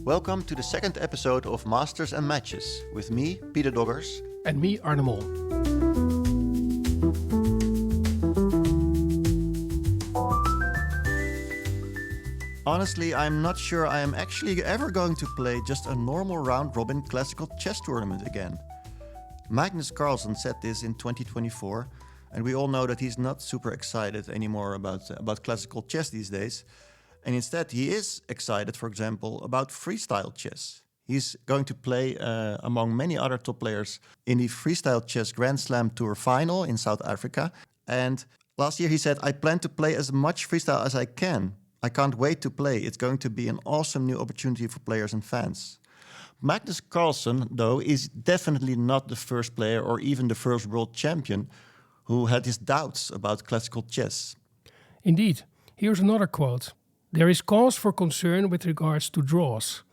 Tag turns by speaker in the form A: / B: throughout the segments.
A: Welcome to the second episode of Masters and Matches with me, Peter Doggers.
B: And me, Arne Mol.
A: Honestly, I'm not sure I am actually ever going to play just a normal round-robin classical chess tournament again. Magnus Carlsen said this in 2024, and we all know that he's not super excited anymore about classical chess these days. And instead, he is excited, for example, about freestyle chess. He's going to play, among many other top players, in the Freestyle Chess Grand Slam Tour final in South Africa. And last year he said, I plan to play as much freestyle as I can. I can't wait to play. It's going to be an awesome new opportunity for players and fans. Magnus Carlsen, though, is definitely not the first player or even the first world champion who had his doubts about classical chess.
B: Indeed. Here's another quote. There is cause for concern with regards to draws.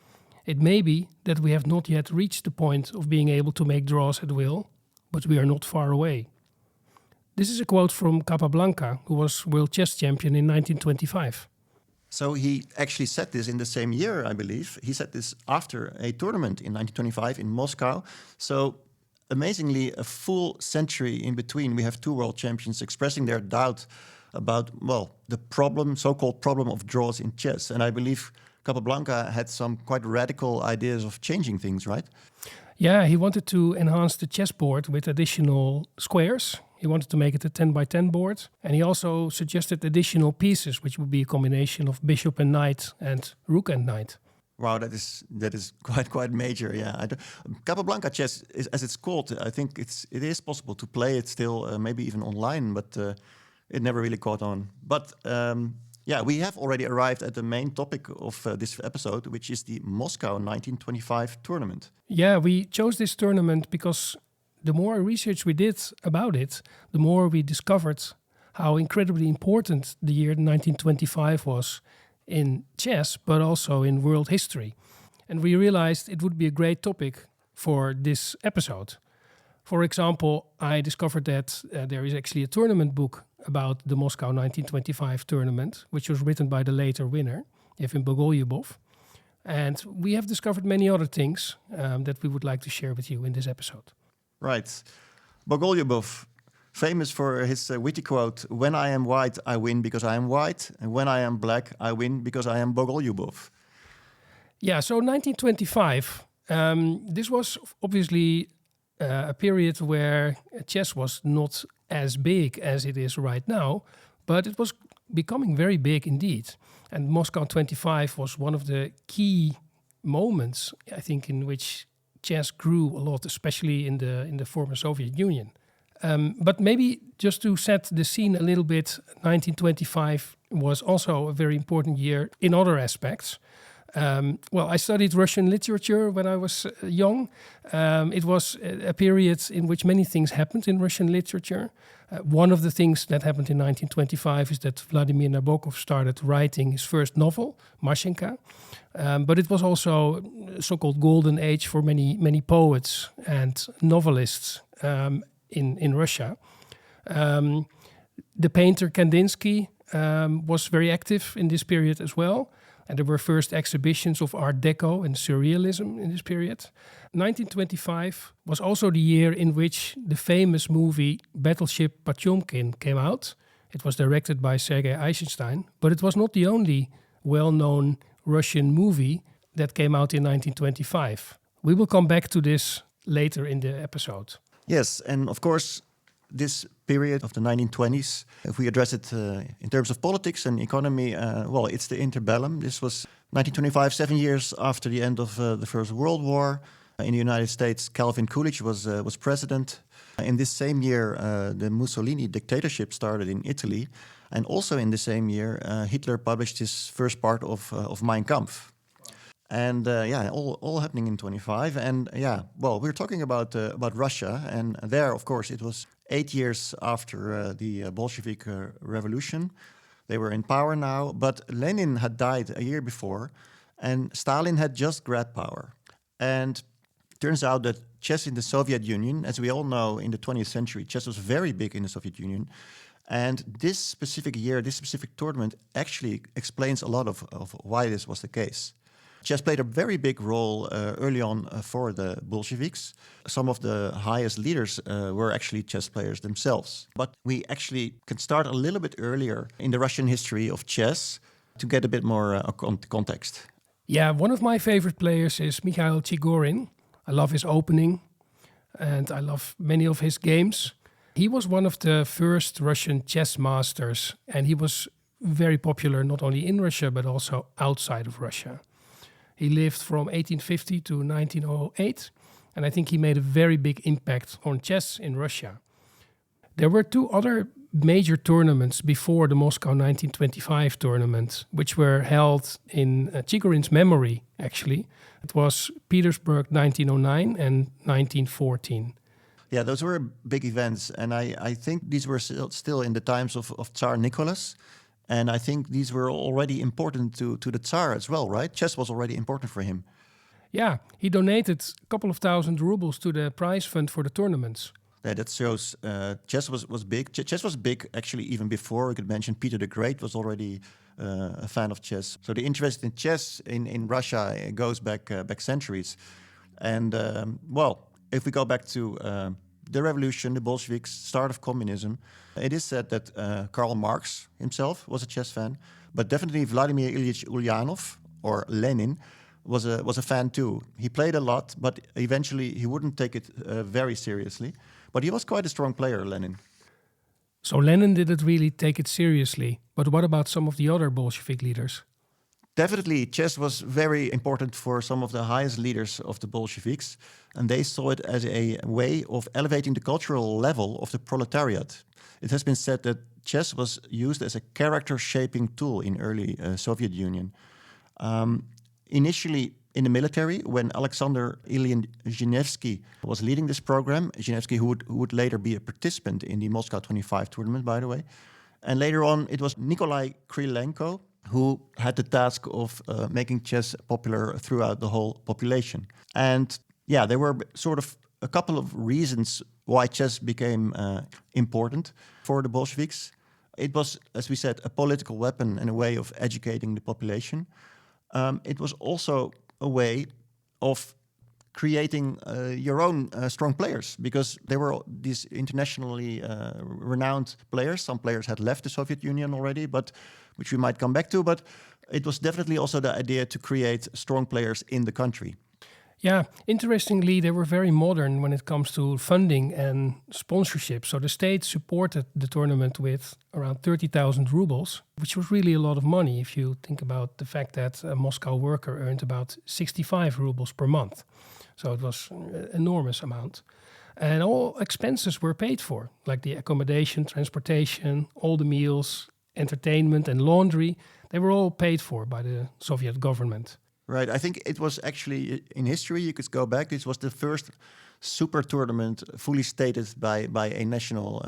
B: It may be that we have not yet reached the point of being able to make draws at will, but we are not far away. This is a quote from Capablanca, who was world chess champion in 1925.
A: So he actually said this in the same year, I believe. He said this after a tournament in 1925 in Moscow. So amazingly, a full century in between, we have two world champions expressing their doubt about, well, the problem, so-called problem of draws in chess. And I believe Capablanca had some quite radical ideas of changing things, right?
B: Yeah, he wanted to enhance the chessboard with additional squares. He wanted to make it a 10 by 10 board. And he also suggested additional pieces, which would be a combination of bishop and knight and rook and knight.
A: Wow, that is quite major. Yeah, Capablanca chess, as it's called, I think it is possible to play it still, maybe even online, but it never really caught on. But yeah, we have already arrived at the main topic of this episode, which is the Moscow 1925 tournament.
B: Yeah, we chose this tournament because the more research we did about it, the more we discovered how incredibly important the year 1925 was in chess, but also in world history. And we realized it would be a great topic for this episode. For example, I discovered that there is actually a tournament book about the Moscow 1925 tournament, which was written by the later winner, Efim Bogoljubow. And we have discovered many other things that we would like to share with you in this episode.
A: Right. Bogoljubow, famous for his witty quote, when I am white, I win because I am white. And when I am black, I win because I am Bogoljubow.
B: Yeah, so 1925, this was obviously a period where chess was not as big as it is right now, but it was becoming very big indeed. And Moscow 25 was one of the key moments, I think, in which chess grew a lot, especially in the former Soviet Union. But maybe just to set the scene a little bit, 1925 was also a very important year in other aspects. Well, I studied Russian literature when I was young. It was a period in which many things happened in Russian literature. One of the things that happened in 1925 is that Vladimir Nabokov started writing his first novel, Mashenka. But it was also a so-called golden age for many poets and novelists in Russia. The painter Kandinsky was very active in this period as well. And there were first exhibitions of Art Deco and Surrealism in this period. 1925 was also the year in which the famous movie Battleship Potemkin came out. It was directed by Sergei Eisenstein, but it was not the only well-known Russian movie that came out in 1925. We will come back to this later in the episode.
A: Yes, and of course, this period of the 1920s, if we address it in terms of politics and economy, well, it's the interbellum. This was 1925, 7 years after the end of the First World War. In the United States, Calvin Coolidge was president. In this same year, the Mussolini dictatorship started in Italy. And also in the same year, Hitler published his first part of Mein Kampf. And yeah, all happening in 25. And yeah, well, we're talking about Russia. And there, of course, it was 8 years after the Bolshevik revolution. They were in power now. But Lenin had died a year before. And Stalin had just grabbed power. And turns out that chess in the Soviet Union, as we all know, in the 20th century, chess was very big in the Soviet Union. And this specific year, this specific tournament actually explains a lot of why this was the case. Chess played a very big role early on for the Bolsheviks. Some of the highest leaders were actually chess players themselves. But we actually can start a little bit earlier in the Russian history of chess to get a bit more context.
B: Yeah, one of my favorite players is Mikhail Chigorin. I love his opening and I love many of his games. He was one of the first Russian chess masters, and he was very popular not only in Russia but also outside of Russia. He lived from 1850 to 1908, and I think he made a very big impact on chess in Russia. There were two other major tournaments before the Moscow 1925 tournament, which were held in Chigorin's memory, actually. It was Petersburg 1909 and 1914.
A: Yeah, those were big events, and I think these were still in the times of Tsar Nicholas. And I think these were already important to the Tsar as well, right? Chess was already important for him.
B: Yeah, he donated a couple of thousand rubles to the prize fund for the tournaments.
A: Yeah, that shows chess was big. Chess was big actually even before. We could mention Peter the Great was already a fan of chess. So the interest in chess in Russia goes back centuries. And well, if we go back to the revolution, the Bolsheviks, start of communism, it is said that Karl Marx himself was a chess fan, but definitely Vladimir Ilyich Ulyanov, or Lenin, was a fan too. He played a lot, but eventually he wouldn't take it very seriously. But he was quite a strong player, Lenin.
B: So Lenin didn't really take it seriously. But what about some of the other Bolshevik leaders?
A: Definitely, chess was very important for some of the highest leaders of the Bolsheviks, and they saw it as a way of elevating the cultural level of the proletariat. It has been said that chess was used as a character-shaping tool in early Soviet Union. Initially in the military, when Alexander Ilyich Zhinevsky was leading this program, Zhinevsky who would later be a participant in the Moscow 25 tournament, by the way, and later on it was Nikolai Krylenko, who had the task of making chess popular throughout the whole population. And yeah, there were sort of a couple of reasons why chess became important for the Bolsheviks. It was, as we said, a political weapon and a way of educating the population. It was also a way of creating your own strong players, because there were these internationally renowned players. Some players had left the Soviet Union already, but which we might come back to. But it was definitely also the idea to create strong players in the country.
B: Yeah, interestingly, they were very modern when it comes to funding and sponsorship. So the state supported the tournament with around 30,000 rubles, which was really a lot of money if you think about the fact that a Moscow worker earned about 65 rubles per month. So it was an enormous amount. And all expenses were paid for, like the accommodation, transportation, all the meals, entertainment and laundry. They were all paid for by the Soviet government.
A: Right. I think it was actually in history, you could go back. This was the first super tournament fully stated by a national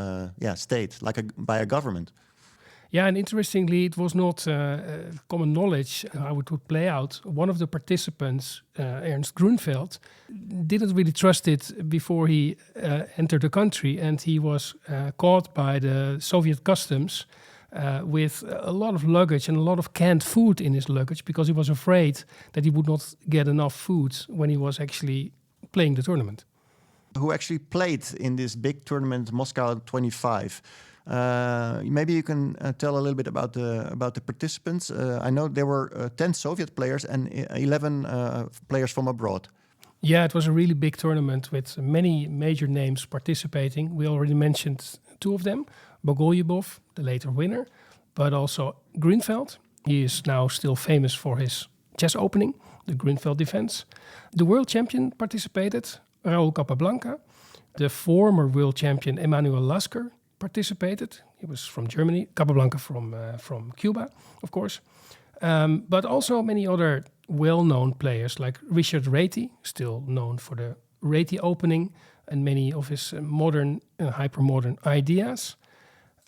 A: state, by a government.
B: Yeah, and interestingly, it was not common knowledge how it would play out. One of the participants, Ernst Grunfeld, didn't really trust it before he entered the country, and he was caught by the Soviet customs with a lot of luggage and a lot of canned food in his luggage, because he was afraid that he would not get enough food when he was actually playing the tournament.
A: Who actually played in this big tournament, Moscow 25? Maybe you can tell a little bit about the participants. I know there were 10 Soviet players and 11 players from abroad.
B: Yeah, it was a really big tournament with many major names participating. We already mentioned two of them, Bogoljubow, the later winner, but also Grunfeld. He is now still famous for his chess opening, the Grunfeld defense. The world champion participated, Lasker Capablanca. The former world champion, Emanuel Lasker, participated. He was from Germany, Capablanca from Cuba, of course. But also many other well-known players like Richard Reti, still known for the Reti opening and many of his modern, hyper-modern ideas.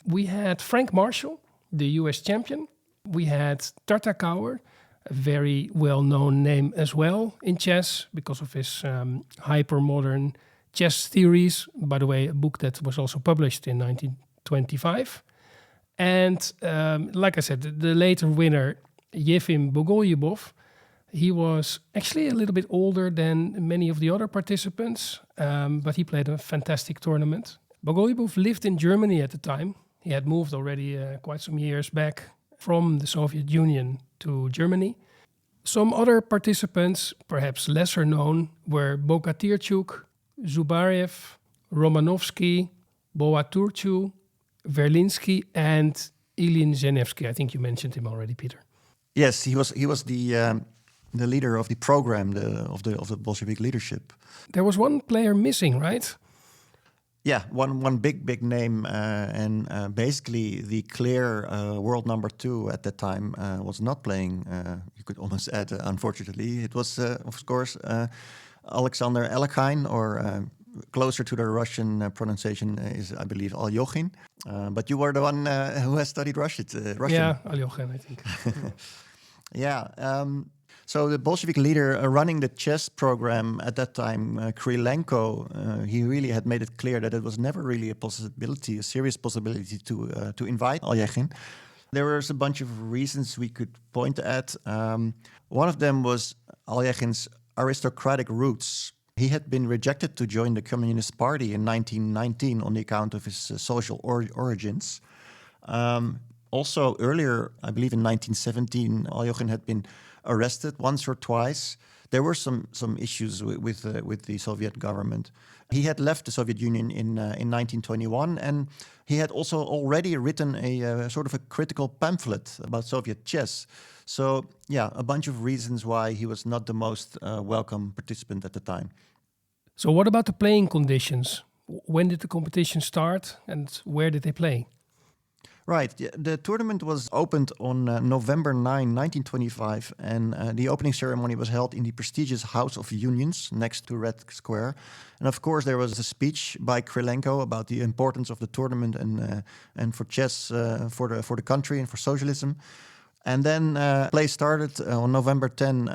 B: We had Frank Marshall, the US champion. We had Tartakower, a very well-known name as well in chess because of his hyper-modern chess theories. By the way, a book that was also published in 1925. And like I said, the later winner, Efim Bogoljubow, He was actually a little bit older than many of the other participants, but he played a fantastic tournament. Bogoljubow lived in Germany at the time. He had moved already quite some years back from the Soviet Union to Germany. Some other participants, perhaps lesser known, were Bogatirchuk, Zubarev, Romanovsky, Boaturciu, Verlinsky, and Ilyin Zhenevsky. I think you mentioned him already, Peter.
A: Yes, he was the leader of the program of the Bolshevik leadership.
B: There was one player missing, right?
A: Yeah, one big name, and basically the clear world number 2 at that time was not playing. You could almost add, unfortunately, it was of course Alexander Alekhine, or closer to the Russian pronunciation is, I believe, Alyoshin. But you were the one who has studied Russian.
B: Yeah, Alyoshin, I think.
A: Yeah. So the Bolshevik leader running the chess program at that time, Krylenko, he really had made it clear that it was never really a serious possibility to invite Alyoshin. There was a bunch of reasons we could point at. One of them was Alyoshin's aristocratic roots. He had been rejected to join the Communist Party in 1919 on the account of his social origins. Also, earlier, I believe in 1917, Alyoshin had been arrested once or twice. There were some issues with the Soviet government. He had left the Soviet Union in 1921, and he had also already written a sort of a critical pamphlet about Soviet chess. So, yeah, a bunch of reasons why he was not the most welcome participant at the time.
B: So what about the playing conditions? When did the competition start, and where did they play?
A: Right. The tournament was opened on November 9, 1925, and the opening ceremony was held in the prestigious House of Unions next to Red Square. And of course, there was a speech by Krylenko about the importance of the tournament and for chess for the country and for socialism. And then play started on November 10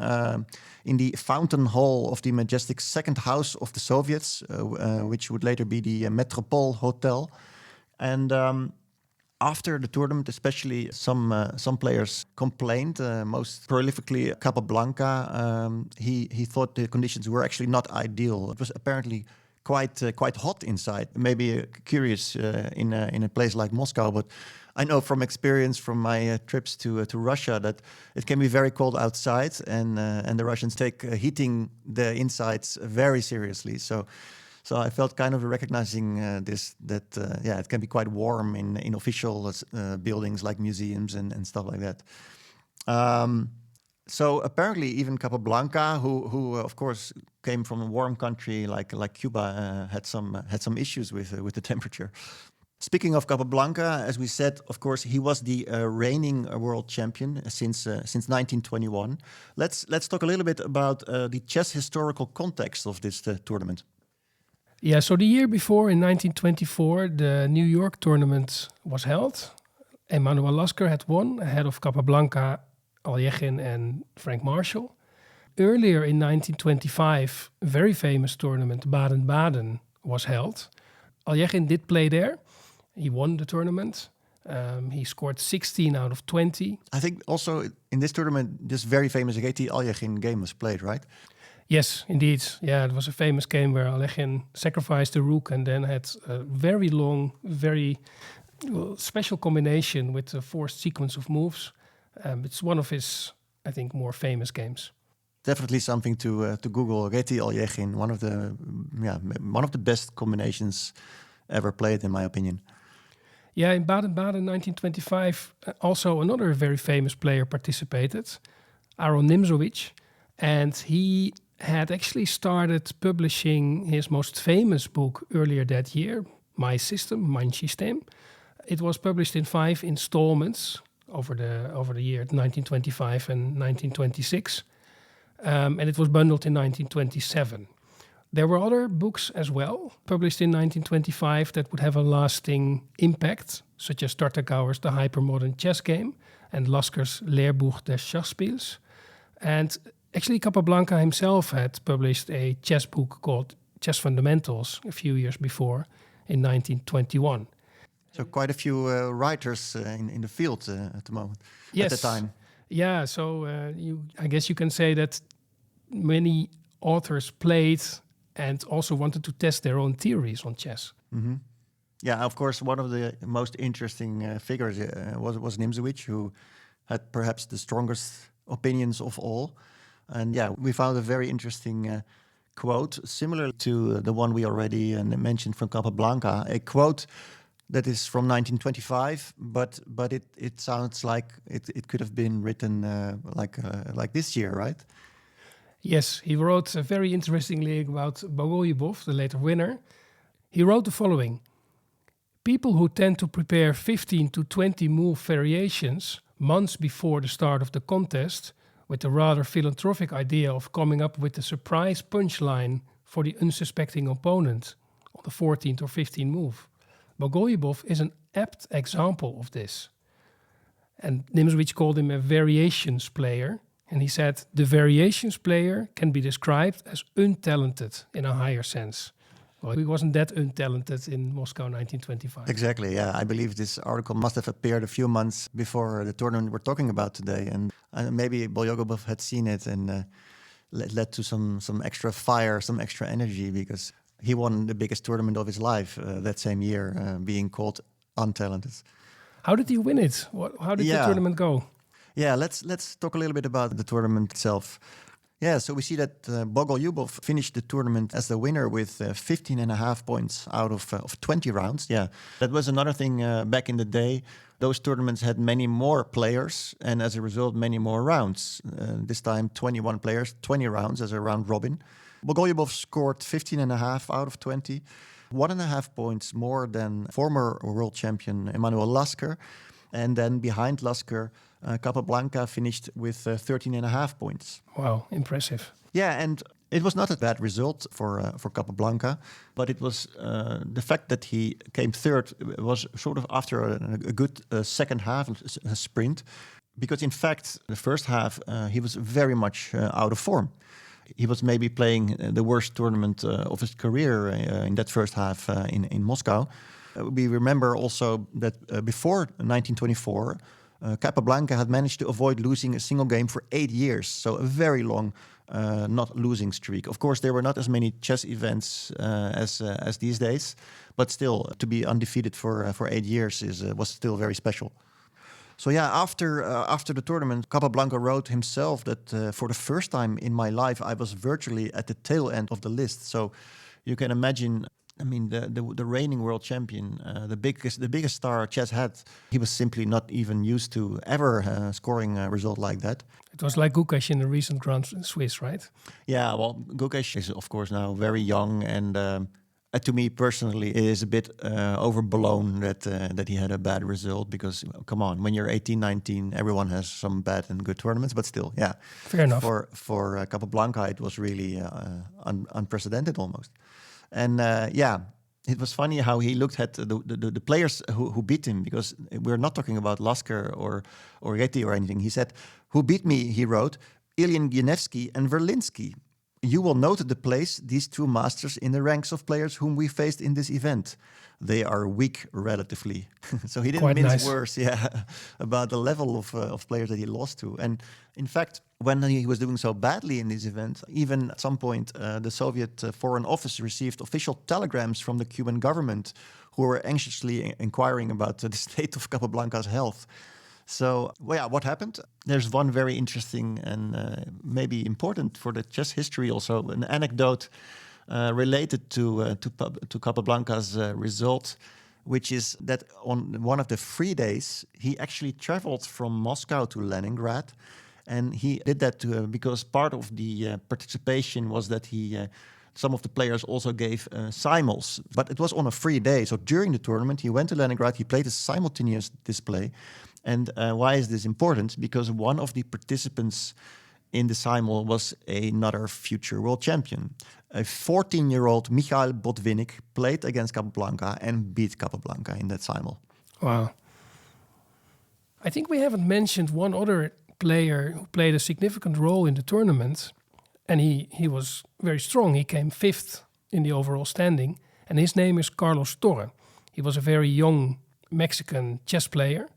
A: in the Fountain Hall of the majestic second house of the Soviets, which would later be the Metropole Hotel. And after the tournament, especially some players complained. Most prolifically, Capablanca. He thought the conditions were actually not ideal. It was apparently quite hot inside. Maybe curious in a place like Moscow, but I know from experience from my trips to Russia that it can be very cold outside, and the Russians take heating the insides very seriously. So I felt kind of recognizing it can be quite warm in official buildings like museums and stuff like that. So apparently even Capablanca, who of course came from a warm country like Cuba, had some issues with the temperature. Speaking of Capablanca, as we said, of course, he was the reigning world champion since 1921. Let's talk a little bit about the chess historical context of this tournament.
B: Yeah, so the year before, in 1924, the New York tournament was held. Emanuel Lasker had won ahead of Capablanca, Alyoshin and Frank Marshall. Earlier in 1925, a very famous tournament, Baden-Baden, was held. Alyoshin did play there. He won the tournament. He scored 16 out of 20.
A: I think also in this tournament, this very famous Reti Alyoshin game was played, right?
B: Yes, indeed. Yeah, it was a famous game where Alyoshin sacrificed the rook and then had a very long, very special combination with a forced sequence of moves. It's one of his, I think, more famous games.
A: Definitely something to Google. Reti Alyoshin, one of the best combinations ever played, in my opinion.
B: Yeah, in Baden-Baden 1925, also another very famous player participated, Aaron Nimzowitsch, and he had actually started publishing his most famous book earlier that year, My System. It was published in 5 installments over the year 1925 and 1926, and it was bundled in 1927. There were other books as well, published in 1925, that would have a lasting impact, such as Tartakower's The Hypermodern Chess Game and Lasker's Lehrbuch des Schachspiels. And actually, Capablanca himself had published a chess book called Chess Fundamentals a few years before, in 1921.
A: So quite a few writers in the field at the moment,
B: yes.
A: at the time.
B: Yeah, so I guess you can say that many authors played and also wanted to test their own theories on chess.
A: Yeah, of course, one of the most interesting figures was Nimzowitsch, who had perhaps the strongest opinions of all. And yeah, we found a very interesting quote, similar to the one we already mentioned from Capablanca, a quote that is from 1925, but it sounds like it could have been written like this year, right?
B: Yes, he wrote very interestingly about Bogoljubow, the later winner. He wrote the following: people who tend to prepare 15 to 20 move variations months before the start of the contest with the rather philanthropic idea of coming up with a surprise punchline for the unsuspecting opponent on the 14th or 15th move. Bogoljubow is an apt example of this. And Nimzowitsch called him a variations player. And he said, the variations player can be described as untalented in a higher sense. Well, he wasn't that untalented in Moscow 1925.
A: Exactly, yeah. I believe this article must have appeared a few months before the tournament we're talking about today. And maybe Bogoljubow had seen it and led to some extra fire, some extra energy, because he won the biggest tournament of his life that same year, being called untalented.
B: How did he win it? How did the tournament go?
A: Yeah, let's talk a little bit about the tournament itself. Yeah, so we see that Bogoljubow finished the tournament as the winner with 15.5 points out of 20 rounds. Yeah, that was another thing back in the day. Those tournaments had many more players and as a result, many more rounds. This time, 21 players, 20 rounds as a round robin. Bogoljubow scored 15.5 out of 20, 1.5 points more than former world champion Emanuel Lasker. And then behind Lasker, Capablanca finished with 13.5 points.
B: Wow, impressive.
A: Yeah, and it was not a bad result for Capablanca, but it was the fact that he came third was sort of after a good second half, a sprint, because in fact, the first half, he was very much out of form. He was maybe playing the worst tournament of his career in that first half in Moscow. We remember also that before 1924, Capablanca had managed to avoid losing a single game for 8 years. So a very long not losing streak. Of course, there were not as many chess events as these days, but still to be undefeated for 8 years was still very special. So yeah, after the tournament, Capablanca wrote himself that for the first time in my life, I was virtually at the tail end of the list. So you can imagine, I mean, the reigning world champion, the biggest star chess had, he was simply not even used to ever scoring a result like that.
B: It was like Gukesh in the recent Grand Swiss, right?
A: Yeah, well, Gukesh is of course now very young, and to me personally, it is a bit overblown that he had a bad result, because come on, when you're 18, 19, everyone has some bad and good tournaments, but still, yeah.
B: Fair enough.
A: For Capablanca, it was really unprecedented almost. And yeah, it was funny how he looked at the players who beat him, because we're not talking about Lasker or Yeti or anything. He said, "Who beat me?" He wrote, "Ilyin Gianevsky and Verlinsky. You will note the place these two masters in the ranks of players whom we faced in this event. They are weak relatively." So he didn't
B: Quite
A: mince
B: nice.
A: words, yeah, about the level of players that he lost to. And in fact, when he was doing so badly in this event, even at some point, the Soviet Foreign Office received official telegrams from the Cuban government who were anxiously inquiring about the state of Capablanca's health. So, well, yeah, what happened? There's one very interesting and maybe important for the chess history also, an anecdote related to Capablanca's result, which is that on one of the free days, he actually traveled from Moscow to Leningrad. And he did that because part of the participation was that some of the players also gave simul's, but it was on a free day. So during the tournament, he went to Leningrad, he played a simultaneous display. And why is this important? Because one of the participants in the simul was another future world champion. A 14-year-old Mikhail Botvinnik played against Capablanca and beat Capablanca in that simul.
B: Wow. I think we haven't mentioned one other player who played a significant role in the tournament, and he was very strong. He came 5th in the overall standing, and his name is Carlos Torre. He was a very young Mexican chess player,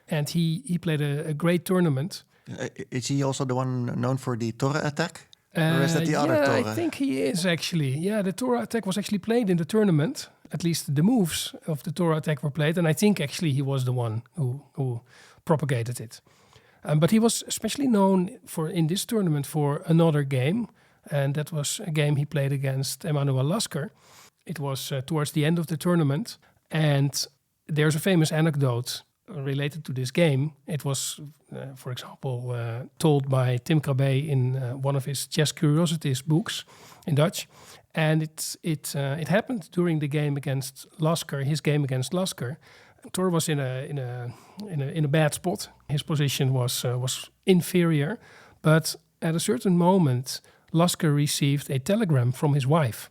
B: and he played a great tournament.
A: Is he also the one known for the Torre attack? Or is that the other Torre?
B: I think he is actually. Yeah, the Torre attack was actually played in the tournament. At least the moves of the Torre attack were played. And I think actually he was the one who propagated it. But he was especially known in this tournament for another game. And that was a game he played against Emanuel Lasker. It was towards the end of the tournament. And there's a famous anecdote related to this game. It was, for example, told by Tim Krabbe in one of his Chess Curiosities books in Dutch. And it happened during the game against Lasker, his game against Lasker. Tor was in a bad spot. His position was inferior, but at a certain moment, Lasker received a telegram from his wife,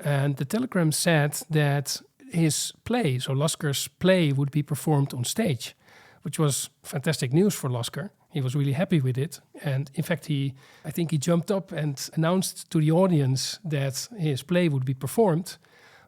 B: and the telegram said that his play, so Lasker's play, would be performed on stage, which was fantastic news for Lasker. He was really happy with it, and in fact, I think he jumped up and announced to the audience that his play would be performed.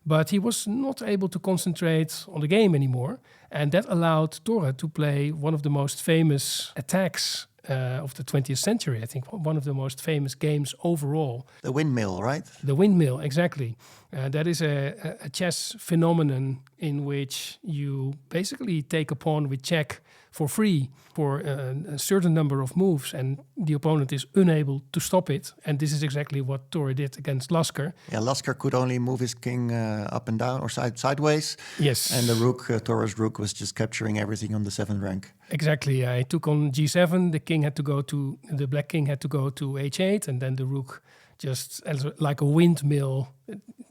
B: But he was not able to concentrate on the game anymore. And that allowed Torre to play one of the most famous attacks of the 20th century. I think one of the most famous games overall.
A: The windmill, right?
B: The windmill, exactly. That is a chess phenomenon in which you basically take a pawn with check for free for a certain number of moves, and the opponent is unable to stop it. And this is exactly what Torre did against Lasker.
A: Yeah, Lasker could only move his king up and down or sideways.
B: Yes.
A: And the rook, Torre's rook, was just capturing everything on the 7th rank.
B: Exactly. He took on g7. The black king had to go to h8, and then the rook just like a windmill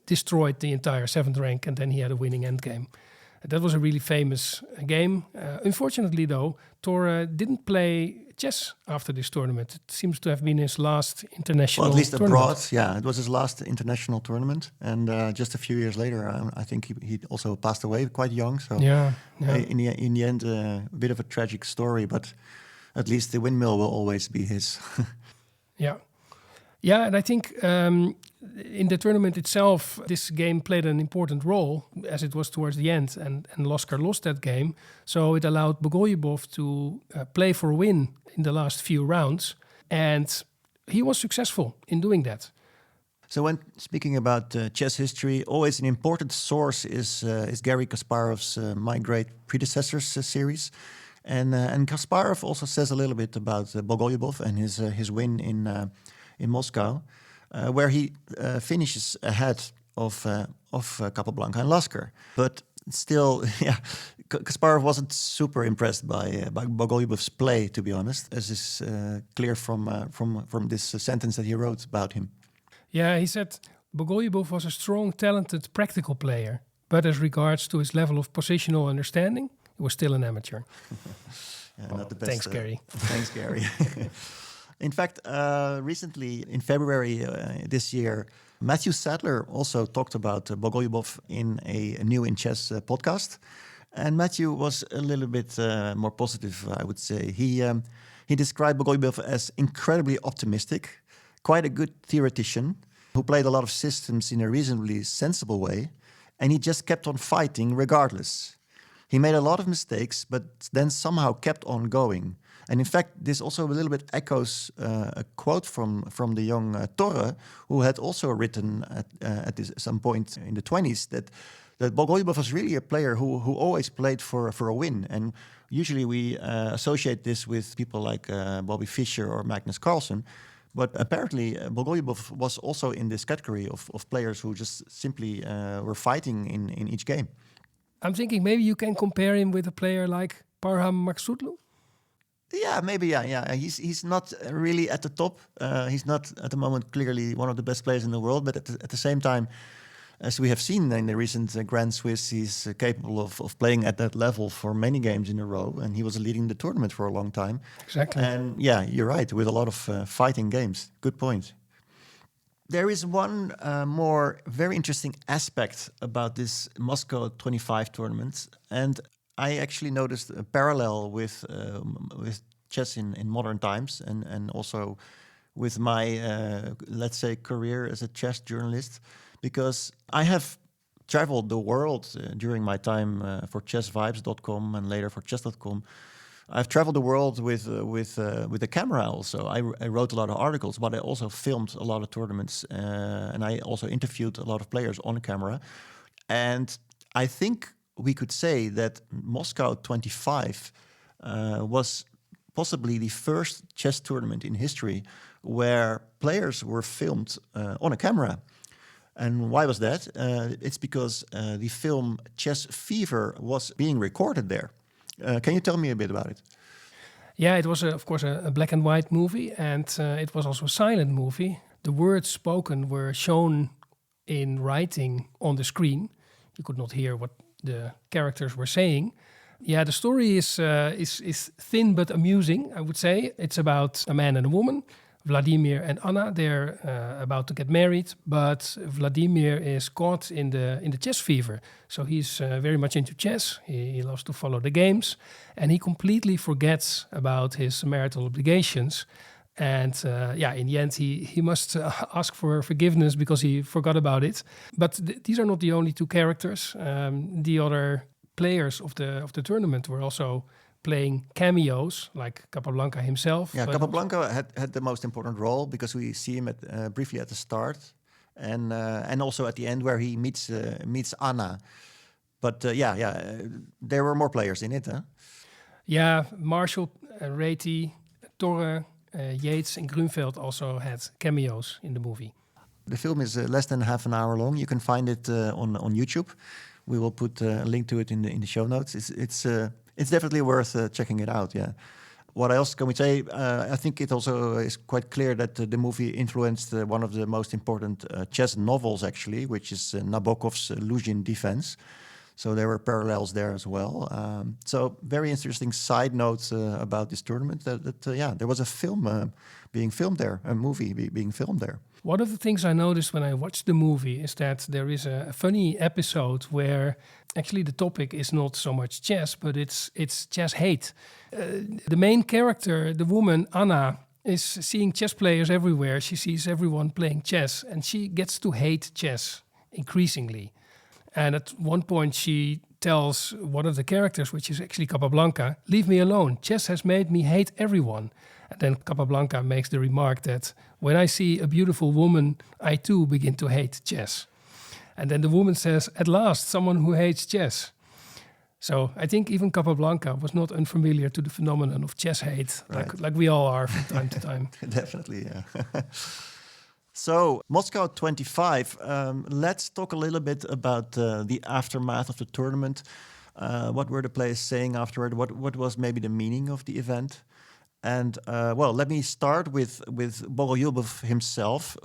B: destroyed the entire 7th rank, and then he had a winning endgame. That was a really famous game. Unfortunately, though, Torre didn't play chess after this tournament. It seems to have been his last international
A: Well, at least
B: tournament.
A: abroad, yeah. It was his last international tournament. And just a few years later, I think he also passed away quite young. So
B: Yeah.
A: in the end, a bit of a tragic story. But at least the windmill will always be his.
B: Yeah, and I think in the tournament itself, this game played an important role as it was towards the end, and Lasker lost that game. So it allowed Bogoljubow to play for a win in the last few rounds, and he was successful in doing that.
A: So when speaking about chess history, always an important source is Garry Kasparov's My Great Predecessors series. And Kasparov also says a little bit about Bogoljubow and his win in Moscow, where he finishes ahead of Capablanca and Lasker. But still, Kasparov wasn't super impressed by Bogoljubow's play, to be honest, as is clear from this sentence that he wrote about him.
B: Yeah, he said Bogoljubow was a strong, talented, practical player, but as regards to his level of positional understanding, he was still an amateur.
A: Not the best.
B: Thanks, Garry.
A: Thanks, Garry. In fact, recently, in February this year, Matthew Sadler also talked about Bogoljubow in a New in Chess podcast. And Matthew was a little bit more positive, I would say. He described Bogoljubow as incredibly optimistic, quite a good theoretician, who played a lot of systems in a reasonably sensible way, and he just kept on fighting regardless. He made a lot of mistakes, but then somehow kept on going. And in fact, this also a little bit echoes a quote from the young Torre, who had also written at some point in the 20s that Bogoljubow was really a player who always played for a win. And usually we associate this with people like Bobby Fischer or Magnus Carlsen. But apparently, Bogoljubow was also in this category of players who just simply were fighting in each game.
B: I'm thinking maybe you can compare him with a player like Parham Maghsoodloo.
A: Yeah, maybe. Yeah. He's not really at the top. He's not at the moment clearly one of the best players in the world. But at the same time, as we have seen in the recent Grand Swiss, he's capable of playing at that level for many games in a row. And he was leading the tournament for a long time.
B: Exactly.
A: And yeah, you're right, with a lot of fighting games. Good point. There is one more very interesting aspect about this Moscow 25 tournament. And I actually noticed a parallel with chess in modern times and also with my, let's say, career as a chess journalist, because I have traveled the world during my time for chessvibes.com and later for chess.com, I've traveled the world with a camera also. I wrote a lot of articles, but I also filmed a lot of tournaments, and I also interviewed a lot of players on camera. And I think we could say that Moscow 25 was possibly the first chess tournament in history where players were filmed on a camera. And why was that? It's because the film Chess Fever was being recorded there. Can you tell me a bit about it?
B: Yeah, it was, of course, a black and white movie, and it was also a silent movie. The words spoken were shown in writing on the screen. You could not hear what the characters were saying. Yeah, the story is thin but amusing, I would say. It's about a man and a woman, Vladimir and Anna. They're about to get married, but Vladimir is caught in the chess fever. So he's very much into chess. He loves to follow the games, and he completely forgets about his marital obligations. And in the end, he must ask for forgiveness because he forgot about it. But these are not the only two characters. The other players of the tournament were also playing cameos, like Capablanca himself.
A: Yeah, Capablanca had the most important role because we see him briefly at the start, and also at the end where he meets Anna. But there were more players in it, huh?
B: Yeah, Marshall, Reti, Torre, Yates, and Grunfeld also had cameos in the movie.
A: The film is less than half an hour long. You can find it on YouTube. We will put a link to it in the show notes. It's definitely worth checking it out. Yeah. What else can we say? I think it also is quite clear that the movie influenced one of the most important chess novels, actually, which is Nabokov's Luzhin Defense. So there were parallels there as well. So very interesting side notes about this tournament. There was a film being filmed there, a movie being filmed there.
B: One of the things I noticed when I watched the movie is that there is a funny episode where actually the topic is not so much chess, but it's chess hate. The main character, the woman Anna, is seeing chess players everywhere. She sees everyone playing chess, and she gets to hate chess increasingly. And at one point she tells one of the characters, which is actually Capablanca, "Leave me alone. Chess has made me hate everyone." And then Capablanca makes the remark that when I see a beautiful woman, I too begin to hate chess. And then the woman says, "At last, someone who hates chess." So I think even Capablanca was not unfamiliar to the phenomenon of chess hate,
A: right.
B: like we all are from time to time.
A: Definitely, yeah. So, Moscow 25, let's talk a little bit about the aftermath of the tournament. What were the players saying afterward? What was maybe the meaning of the event? And, let me start with Bogoljubow himself,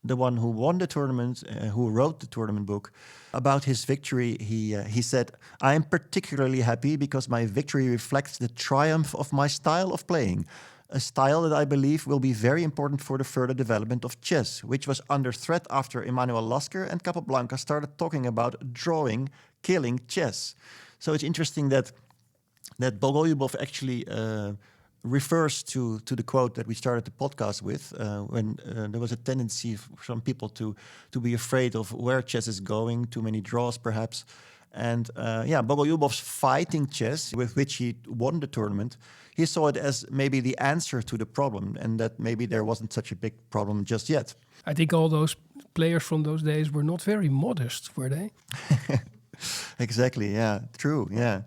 A: the one who won the tournament, who wrote the tournament book. About his victory, he said, "I am particularly happy because my victory reflects the triumph of my style of playing. A style that I believe will be very important for the further development of chess, which was under threat after Emanuel Lasker and Capablanca started talking about drawing, killing chess." So it's interesting that Bogoljubow actually refers to the quote that we started the podcast with, when there was a tendency for some people to be afraid of where chess is going, too many draws perhaps. And Bogoljubow's fighting chess, with which he won the tournament, he saw it as maybe the answer to the problem, and that maybe there wasn't such a big problem just yet.
B: I think all those players from those days were not very modest, were they?
A: Exactly, yeah, true, yeah.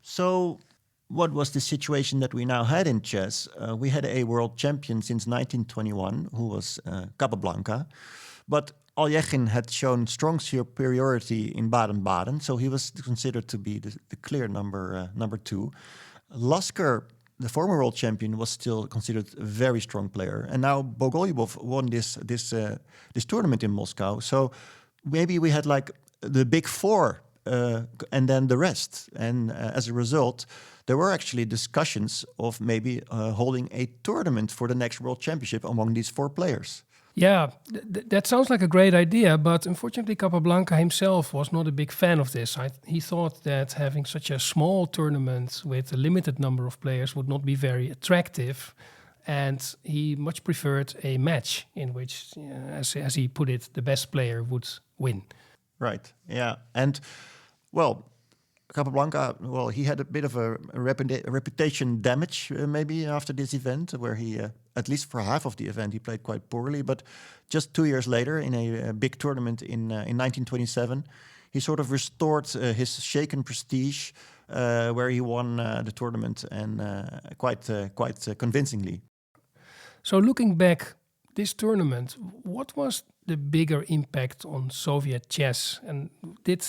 A: So what was the situation that we now had in chess? We had a world champion since 1921, who was Capablanca, but Aljechin had shown strong superiority in Baden-Baden, so he was considered to be the clear number two. Lasker, the former world champion, was still considered a very strong player, and now Bogoljubow won this tournament in Moscow. So maybe we had like the big four, and then the rest. And as a result, there were actually discussions of maybe holding a tournament for the next world championship among these four players.
B: Yeah, that sounds like a great idea, but unfortunately Capablanca himself was not a big fan of this. He thought that having such a small tournament with a limited number of players would not be very attractive, and he much preferred a match in which, as he put it, the best player would win.
A: Right, yeah. And, well, Capablanca, well, he had a bit of a reputation damage maybe after this event, where he, at least for half of the event, he played quite poorly. But just 2 years later, in a big tournament in 1927, he sort of restored his shaken prestige, where he won the tournament, and quite convincingly.
B: So looking back, this tournament, what was the bigger impact on Soviet chess? And did,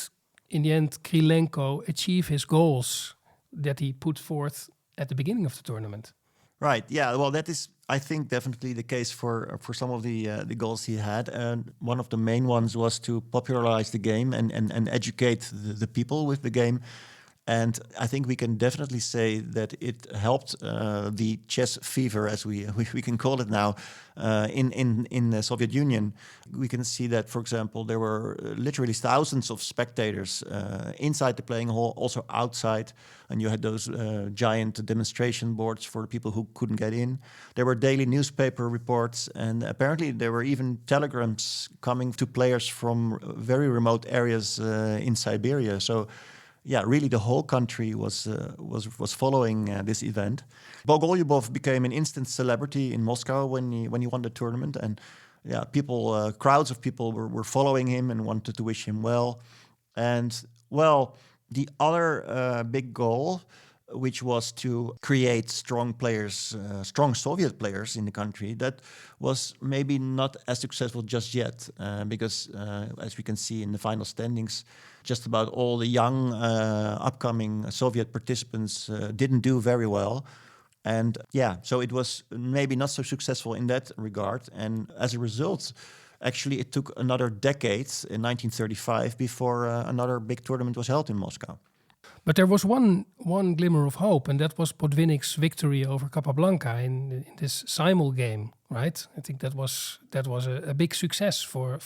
B: in the end, Krylenko achieve his goals that he put forth at the beginning of the tournament?
A: Right. Yeah. Well, that is, I think, definitely the case for some of the goals he had. And one of the main ones was to popularize the game and educate the people with the game. And I think we can definitely say that it helped the chess fever, as we can call it now, in the Soviet Union. We can see that, for example, there were literally thousands of spectators inside the playing hall, also outside. And you had those giant demonstration boards for people who couldn't get in. There were daily newspaper reports, and apparently there were even telegrams coming to players from very remote areas in Siberia. So, yeah, really the whole country was following this event. Bogoljubow became an instant celebrity in Moscow when he won the tournament, and yeah, crowds of people were following him and wanted to wish him well. And well, the other big goal, which was to create strong players, strong Soviet players in the country, that was maybe not as successful just yet, because as we can see in the final standings, just about all the young upcoming Soviet participants didn't do very well. And yeah, so it was maybe not so successful in that regard. And as a result, actually it took another decade, in 1935, before another big tournament was held in Moscow.
B: But there was one glimmer of hope, and that was Botvinnik's victory over Capablanca in this simul game, right? I think that was a big success for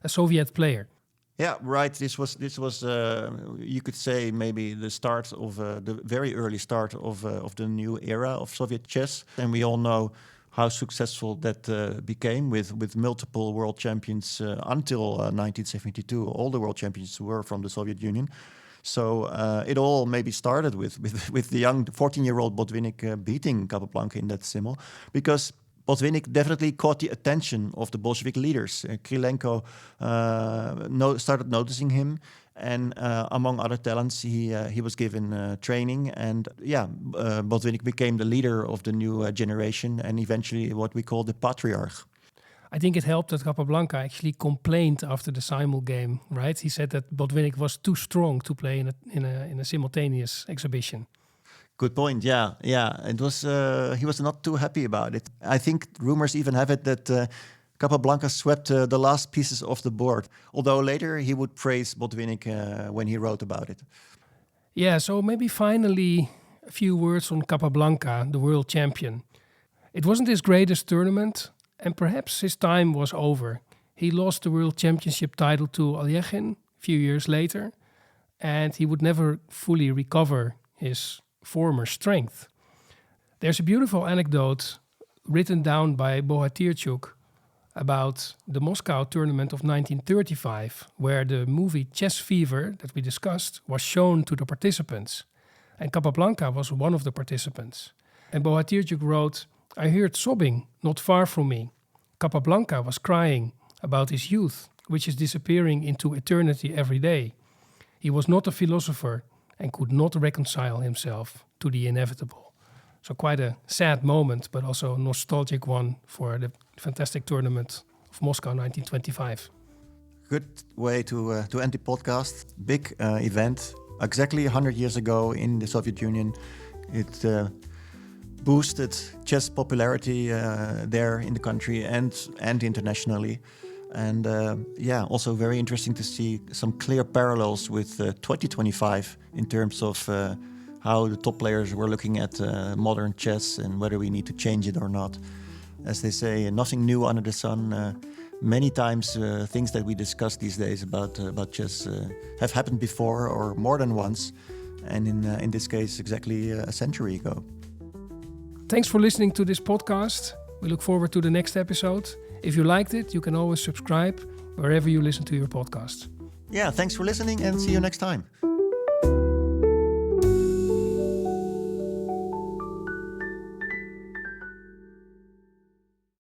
B: a Soviet player.
A: Yeah, right. This was you could say maybe the start of the very early start of the new era of Soviet chess, and we all know how successful that became with multiple world champions until 1972. All the world champions were from the Soviet Union. So it all maybe started with the young 14-year-old Botvinnik beating Capablanca in that simul, because Botvinnik definitely caught the attention of the Bolshevik leaders. Krylenko started noticing him, and among other talents, he was given training. And yeah, Botvinnik became the leader of the new generation, and eventually what we call the patriarch.
B: I think it helped that Capablanca actually complained after the simul game, right? He said that Botvinnik was too strong to play in a simultaneous exhibition.
A: Good point. Yeah. It was. He was not too happy about it. I think rumors even have it that Capablanca swept the last pieces off the board. Although later he would praise Botvinnik when he wrote about it.
B: Yeah. So maybe finally a few words on Capablanca, the world champion. It wasn't his greatest tournament, and perhaps his time was over. He lost the world championship title to Alyekhin a few years later, and he would never fully recover his former strength. There's a beautiful anecdote written down by Bohatyrchuk about the Moscow tournament of 1935, where the movie Chess Fever that we discussed was shown to the participants. And Capablanca was one of the participants. And Bohatyrchuk wrote, "I heard sobbing not far from me. Capablanca was crying about his youth, which is disappearing into eternity every day. He was not a philosopher and could not reconcile himself to the inevitable." So quite a sad moment, but also a nostalgic one for the fantastic tournament of Moscow 1925.
A: Good way to end the podcast. Big event, exactly 100 years ago in the Soviet Union. It boosted chess popularity there in the country and internationally. And also very interesting to see some clear parallels with 2025 in terms of how the top players were looking at modern chess and whether we need to change it or not. As they say, nothing new under the sun. Many times things that we discuss these days about chess have happened before or more than once, and in this case exactly a century ago.
B: Thanks for listening to this podcast. We look forward to the next episode. If you liked it, you can always subscribe wherever you listen to your podcasts.
A: Yeah, thanks for listening and see you next time.